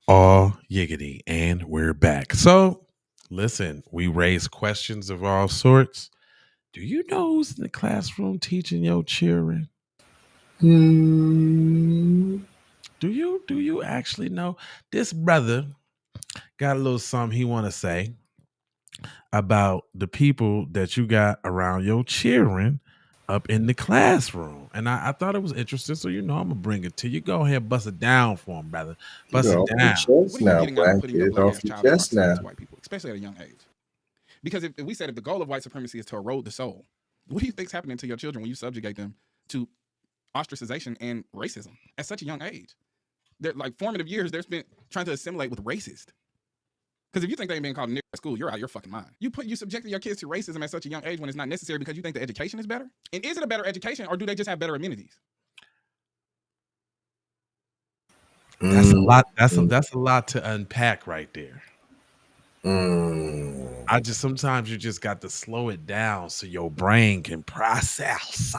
All yiggity, and we're back. So, listen, we raise questions of all sorts. Do you know who's in the classroom teaching your children? Hmm. Do you actually know? This brother got a little something he want to say about the people that you got around your children up in the classroom. And I thought it was interesting. So, I'm going to bring it to you. Go ahead, bust it down for him, brother. Get Bust it off your down. chest What are you now, getting out of black. putting Get your it black off ass your child in chest proximity now. to white people, especially at a young age? Because if we said if the goal of white supremacy is to erode the soul, what do you think's happening to your children when you subjugate them to ostracization and racism at such a young age? They're like formative years they're spent trying to assimilate with racist. Because if you think they ain't being called a nigger at school, you're out of your fucking mind. You subjecting your kids to racism at such a young age when it's not necessary because you think the education is better? And is it a better education or do they just have better amenities? That's a Mm, lot. That's a mm, that's a lot to unpack right there. mm, I just sometimes you just got to slow it down so your brain can process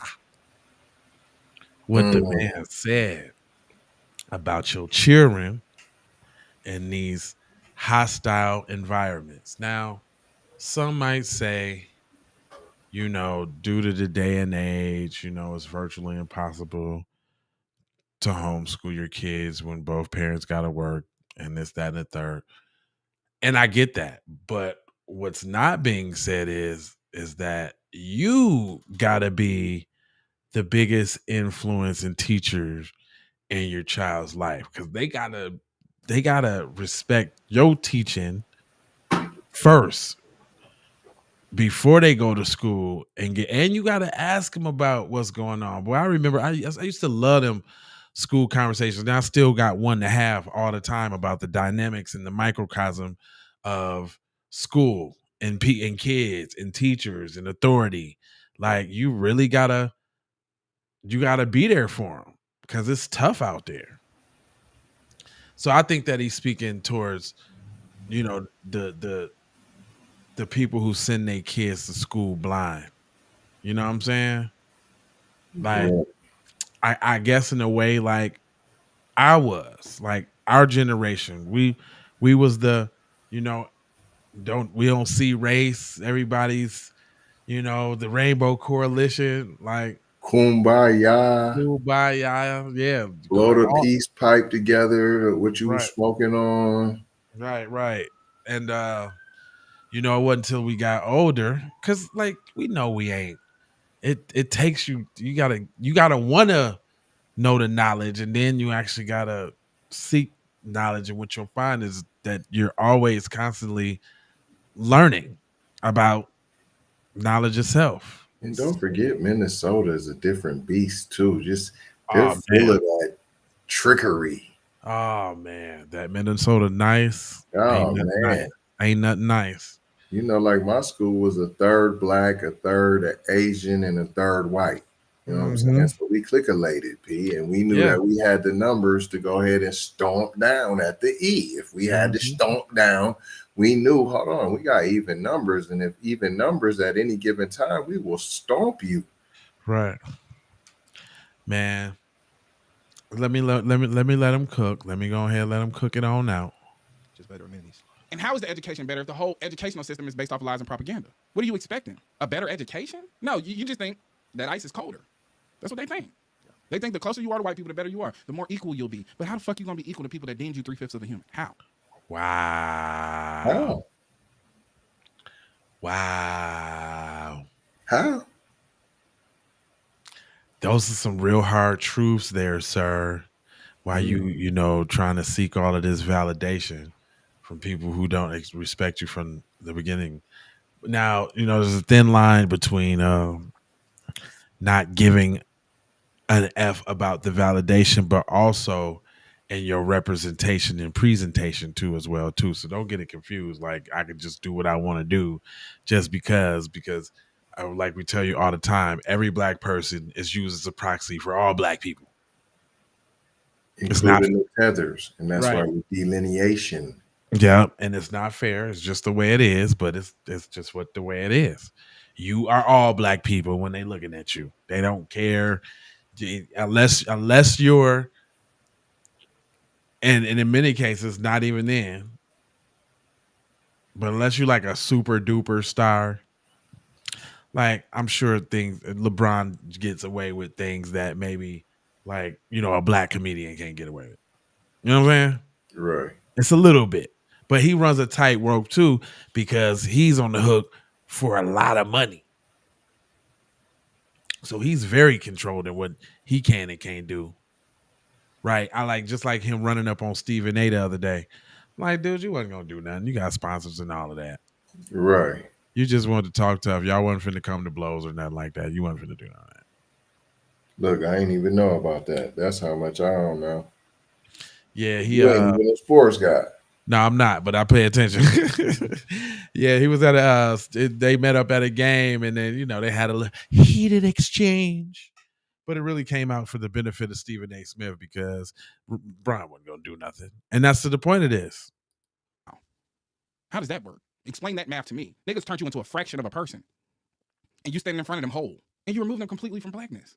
what the mm. man said about your children in these hostile environments. Now, some might say, due to the day and age, it's virtually impossible to homeschool your kids when both parents got to work and this, that, and the third. And I get that. But what's not being said is that you gotta be the biggest influence and teachers in your child's life because they gotta respect your teaching first before they go to school and you gotta ask them about what's going on. Boy, I remember I used to love them school conversations. Now I still got one to have all the time about the dynamics and the microcosm of school and kids and teachers and authority. Like you gotta be there for them because it's tough out there. So I think that he's speaking towards the people who send their kids to school blind. You know what I'm saying? Like Yeah. I guess in a way like I was like our generation. We was the you know don't see race. Everybody's the Rainbow Coalition like Kumbaya. kumbaya. Yeah, Blow the peace pipe together. What you was right, smoking on. right. And it wasn't until we got older because like we know we ain't. It takes you gotta wanna know the knowledge, and then you actually gotta seek knowledge. And what you'll find is that you're always constantly learning about knowledge itself. And don't forget, Minnesota is a different beast too. Just they're Oh full man, of that trickery. that Minnesota nice ain't Oh nothing nice. man. Ain't nothing nice. Like my school was a third black, a third Asian, and a third white. You know what I'm saying? Hmm. So we clickulated, P, and we knew Yeah. that we had the numbers to go ahead and stomp down at the E. If we had to Hmm. stomp down, we knew, hold on, we got even numbers. And if even numbers at any given time, we will stomp you. Right, man. Let him cook. Let me go ahead and let him cook it on out. Just better amenities. And how is the education better if the whole educational system is based off of lies and propaganda? What are you expecting? A better education? No, you just think that ice is colder. That's what they think. They think the closer you are to white people, the better you are, the more equal you'll be. But how the fuck you gonna be equal to people that deemed you 3/5 of a human? How? Wow. How? Wow. How? Those are some real hard truths there, sir. Why Mm. trying to seek all of this validation from people who don't respect you from the beginning. Now, there's a thin line between not giving an F about the validation, but also in your representation and presentation too, as well too. So don't get it confused. Like I could just do what I want to do, just because like we tell you all the time, every black person is used as a proxy for all black people. It's not Including the tethers. And that's why right. the delineation. Yeah, and it's not fair. It's just the way it is, but it's just what the way it is. You are all black people when they looking at you. They don't care unless you're And in many cases, not even then. But unless you're like a super duper star, like I'm sure things LeBron gets away with things that maybe like, a black comedian can't get away with. You know what I'm saying? Right. It's a little bit. But he runs a tightrope too because he's on the hook for a lot of money. So he's very controlled in what he can and can't do. Right. I like just like him running up on Stephen A the other day. I'm like, dude, you wasn't gonna do nothing. You got sponsors and all of that. Right. You just wanted to talk tough. Y'all wasn't finna come to blows or nothing like that. You wasn't finna do none of that. Look, I ain't even know about that. That's how much I don't know. Yeah, You ain't even a sports guy. No, I'm not, but I pay attention. Yeah, he was at they met up at a game, and then they had a heated exchange. But it really came out for the benefit of Stephen A. Smith because Brian wasn't gonna do nothing, and that's to the point of this. How does that work? Explain that math to me. Niggas turned you into a fraction of a person, and you standing in front of them whole, and you remove them completely from blackness.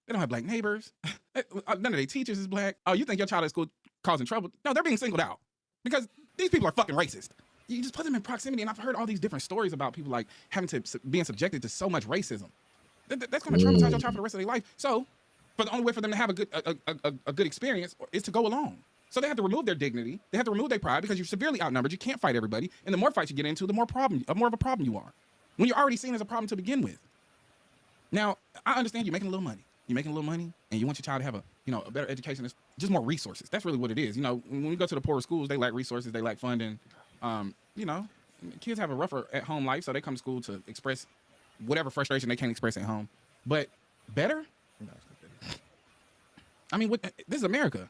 They don't have black neighbors. None of their teachers is black. Oh, you think your child at school causing trouble? No, they're being singled out because these people are fucking racist. You just put them in proximity, and I've heard all these different stories about people like having to being subjected to so much racism. That's going to traumatize your child for the rest of their life. So, for the only way for them to have a good experience is to go along. So they have to remove their dignity. They have to remove their pride because you're severely outnumbered. You can't fight everybody, and the more fights you get into, the more of a problem you are. When you're already seen as a problem to begin with. Now, I understand you're making a little money. You're making a little money, and you want your child to have a better education. It's just more resources. That's really what it is. When we go to the poorer schools, they lack resources. They lack funding. Kids have a rougher at home life, so they come to school to express whatever frustration they can't express at home. But better? I mean, this is America.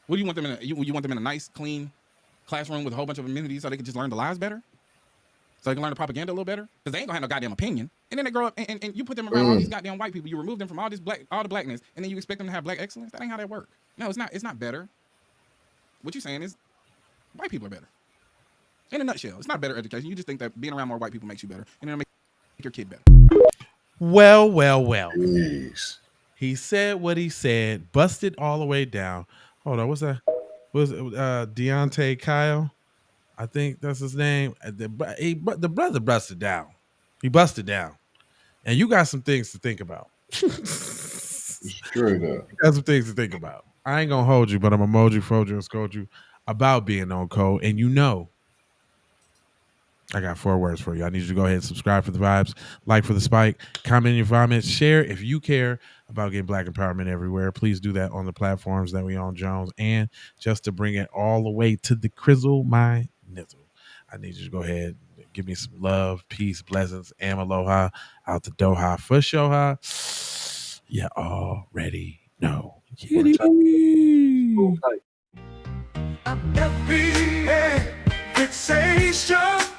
What do you want them in? You want them in a nice, clean classroom with a whole bunch of amenities so they can just learn the lies better? So they can learn the propaganda a little better? Because they ain't gonna have no goddamn opinion. And then they grow up and you put them around all these goddamn white people. You remove them from all the blackness, and then you expect them to have black excellence? That ain't how that works. No, it's not. It's not better. What you're saying is white people are better. In a nutshell, it's not better education. You just think that being around more white people makes you better, and it'll make your kid better. Well. Jeez. He said what he said, busted all the way down. Hold on, what's that? Was it Deontay Kyle? I think that's his name. The brother busted down. He busted down. And you got some things to think about. Straight up. You got some things to think about. I ain't going to hold you, but I'm going to mold you, fold you, and scold you about being on code. And I got 4 words for you. I need you to go ahead and subscribe for the vibes, like for the spike, comment in your comments, share if you care about getting black empowerment everywhere. Please do that on the platforms that we on, Jones. And just to bring it all the way to the crizzle, my nizzle, I need you to go ahead and give me some love, peace, blessings, and aloha out the Doha for Shoha. You already know. Kitty. FBA fixation.